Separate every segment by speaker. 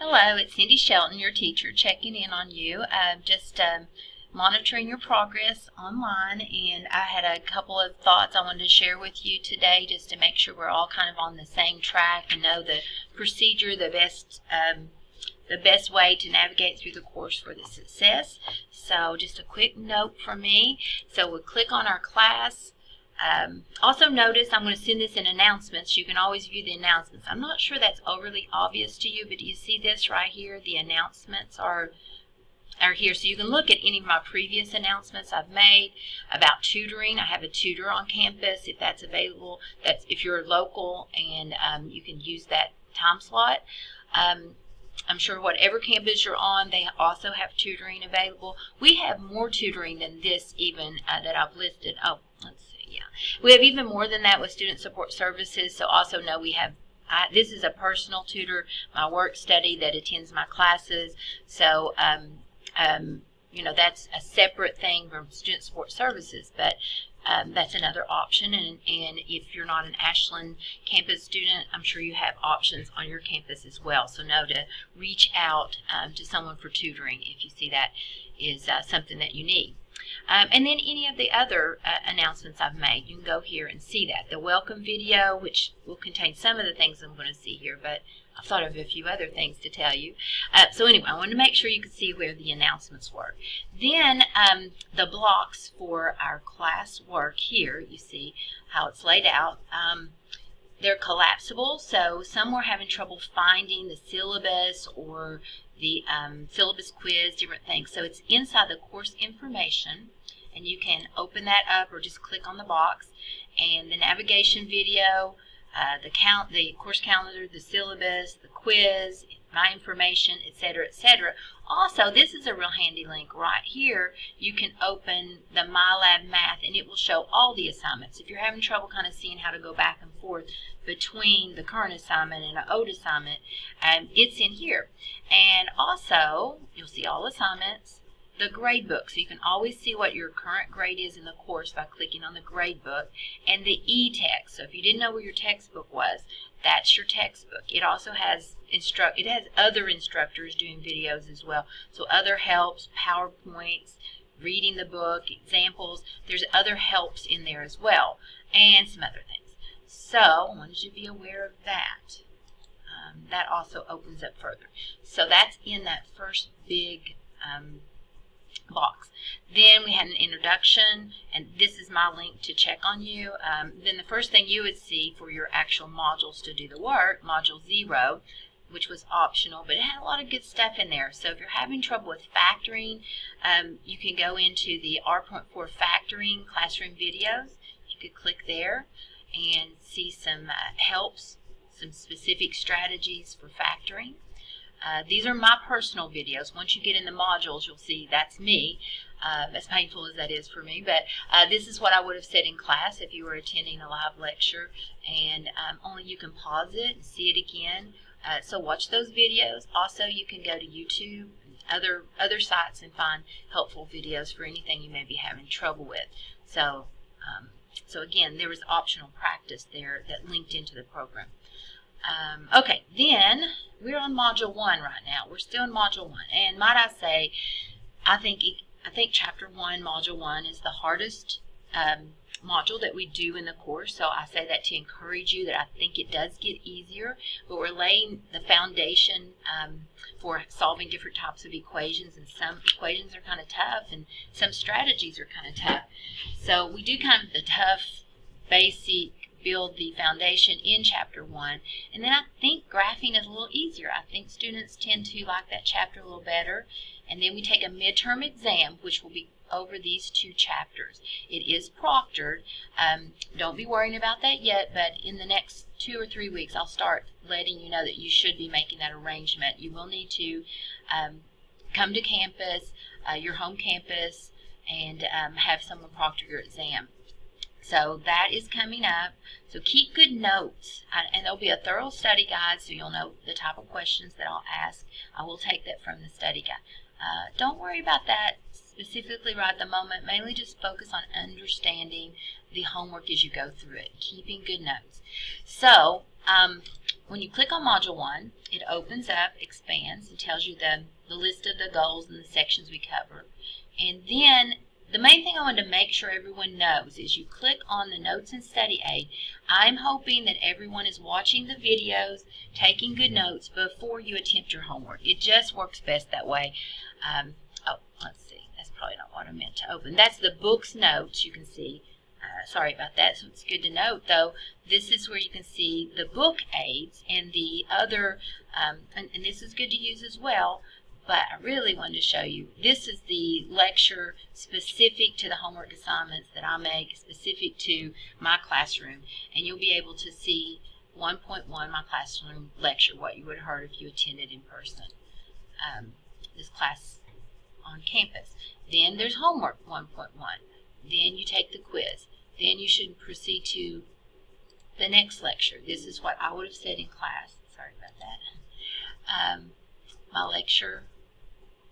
Speaker 1: Hello, it's Cindy Shelton, your teacher, checking in on you. Just monitoring your progress online, and I had a couple of thoughts I wanted to share with you today just to make sure we're all kind of on the same track and know the procedure, the best way to navigate through the course for the success. So just a quick note from me. So we'll click on our class. Also notice I'm going to send this in announcements. You can always view the announcements. I'm not sure that's overly obvious to you, but do you see this right here? The announcements are here. So you can look at any of my previous announcements I've made about tutoring. I have a tutor on campus if that's available. That's if you're local and you can use that time slot. I'm sure whatever campus you're on, they also have tutoring available. We have more tutoring than this even that I've listed. Oh, let's see. Yeah, we have even more than that with student support services. So also know we have, this is a personal tutor, my work study that attends my classes. So, you know, that's a separate thing from student support services, but that's another option. And if you're not an Ashland campus student, I'm sure you have options on your campus as well. So know to reach out to someone for tutoring if you see that is something that you need. And then any of the other announcements I've made, you can go here and see that. The welcome video, which will contain some of the things I'm going to see here, but I've thought of a few other things to tell you. So anyway, I wanted to make sure you could see where the announcements were. Then the blocks for our class work here, you see how it's laid out. They're collapsible, so some were having trouble finding the syllabus or the syllabus quiz, different things. So it's inside the course information, and you can open that up or just click on the box. And the navigation video, the course calendar, the syllabus, the quiz, my information, etc., etc. Also, this is a real handy link right here. You can open the MyLab Math, and it will show all the assignments. If you're having trouble kind of seeing how to go back and forth between the current assignment and an old assignment, it's in here. And also, you'll see all assignments, the grade book, so you can always see what your current grade is in the course by clicking on the grade book, and the e-text. So if you didn't know where your textbook was, that's your textbook. It also has other instructors doing videos as well. So other helps, PowerPoints, reading the book, examples. There's other helps in there as well, and some other things. So I wanted you to be aware of that. That also opens up further. So that's in that first big box. Then we had an introduction, and this is my link to check on you. Then the first thing you would see for your actual modules to do the work, Module 0, which was optional, but it had a lot of good stuff in there. So if you're having trouble with factoring, you can go into the R.4 factoring classroom videos. You could click there and see some helps, some specific strategies for factoring. These are my personal videos. Once you get in the modules, you'll see that's me, as painful as that is for me. But this is what I would have said in class if you were attending a live lecture, and only you can pause it and see it again. So watch those videos. Also, you can go to YouTube and other sites and find helpful videos for anything you may be having trouble with. So, so again, there was optional practice there that linked into the program. Okay, then we're on Module 1 right now. We're still in Module 1, and might I say, I think Chapter 1, Module 1 is the hardest module that we do in the course. So I say that to encourage you that I think it does get easier, but we're laying the foundation for solving different types of equations, and some equations are kind of tough, and some strategies are kind of tough. So we do kind of the tough, basic, build the foundation in Chapter 1, and then I think graphing is a little easier. I think students tend to like that chapter a little better, and then we take a midterm exam, which will be over these two chapters. It is proctored. Don't be worrying about that yet, but in the next 2 or 3 weeks, I'll start letting you know that you should be making that arrangement. You will need to come to campus, your home campus, and have someone proctor your exam. So that is coming up. So keep good notes, and there'll be a thorough study guide so you'll know the type of questions that I'll ask. I will take that from the study guide. Don't worry about that specifically right at the moment. Mainly just focus on understanding the homework as you go through it, keeping good notes. So when you click on Module 1, it opens up, expands, and tells you the list of the goals and the sections we cover. And then the main thing I want to make sure everyone knows is you click on the Notes and Study Aid. I'm hoping that everyone is watching the videos, taking good notes before you attempt your homework. It just works best that way. Oh, let's see. That's probably not what I meant to open. That's the book's notes. You can see. Sorry about that. So it's good to note, though, this is where you can see the book aids and the other, and this is good to use as well. But I really wanted to show you, this is the lecture specific to the homework assignments that I make, specific to my classroom. And you'll be able to see 1.1, my classroom lecture, what you would have heard if you attended in person, this class on campus. Then there's homework 1.1. Then you take the quiz. Then you should proceed to the next lecture. This is what I would have said in class. Sorry about that. My lecture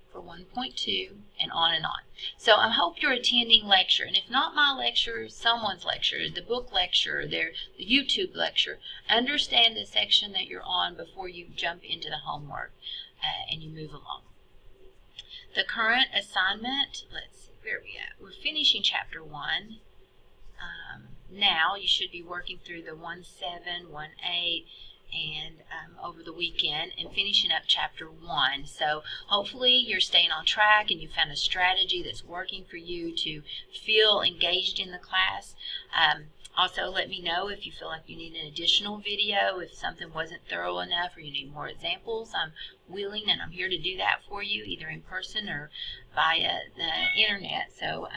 Speaker 1: for 1.2, and on and on. So I hope you're attending lecture, and if not my lecture, someone's lecture, the book lecture, the YouTube lecture. Understand the section that you're on before you jump into the homework and you move along. The current assignment, let's see, where are we at? We're finishing Chapter 1. Now you should be working through the 1.7, 1.8, and over the weekend, and finishing up Chapter 1. So hopefully you're staying on track and you found a strategy that's working for you to feel engaged in the class. Also, let me know if you feel like you need an additional video, if something wasn't thorough enough or you need more examples. I'm willing and I'm here to do that for you, either in person or via the internet. So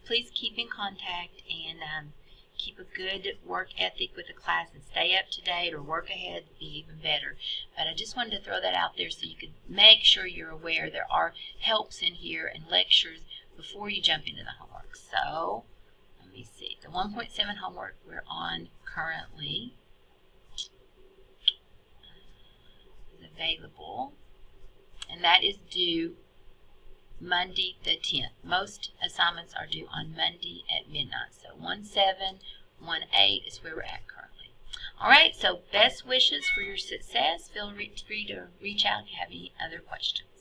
Speaker 1: please keep in contact and keep a good work ethic with the class and stay up to date, or work ahead to be even better. But I just wanted to throw that out there so you could make sure you're aware there are helps in here and lectures before you jump into the homework. So let me see. The 1.7 homework we're on currently is available, and that is due Monday the 10th. Most assignments are due on Monday at midnight. So 1.7, 1.8 is where we're at currently. All right, so best wishes for your success. Feel free to reach out if you have any other questions.